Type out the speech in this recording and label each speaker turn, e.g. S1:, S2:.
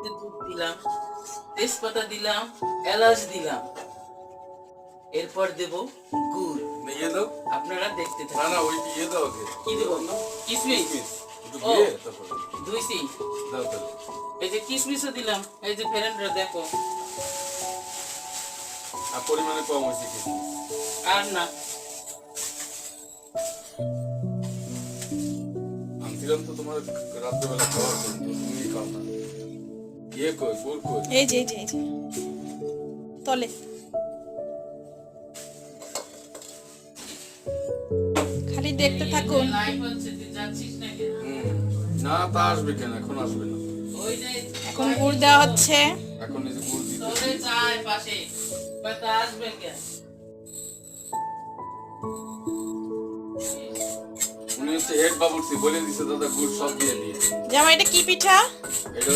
S1: মধ্যে দুধ দিলাম, তেজপাতা দিলাম, এলাচ দিলাম, এরপর দেব গুড়।
S2: ইয়ে দাও।
S1: আপনারা দেখতে
S2: না
S1: থাকুন।
S2: না ওই ইয়ে দাও আগে।
S1: কি দেব? কিশমিশ।
S2: একটু
S1: ও।
S2: দিয়ে তারপর
S1: দুইছি।
S2: দাও তাহলে।
S1: এই যে কিশমিশও দিলাম, এই যে ফ্রেন্ডরা দেখো।
S2: আর পরিমাণে কম হয়েছে কিছু।
S1: আর না,
S2: আনছিলাম তো তোমার রাত্রেবেলা খাওয়ার জন্য, তুমি খাও না। ইয়ে কই, গুড় কই?
S3: এই যে তলে খালি দেখতে থাকুন।
S1: লাইভ হচ্ছে, তুই যাচ্ছিস না কেন?
S2: না তা আসবে কেন, এখন আসবে না।
S1: ওই যে
S3: এখন গুড় দেওয়া হচ্ছে।
S2: এখন এই যে গুড় দিতে
S1: তোরে চায় পাশে, কথা আসবে কেন?
S2: উনি হচ্ছে হেড বাবুর্চি, বলে দিছে দাদা গুড় সব দিয়ে দিয়ে।
S3: জামাই এটা কি পিঠা?
S2: এটা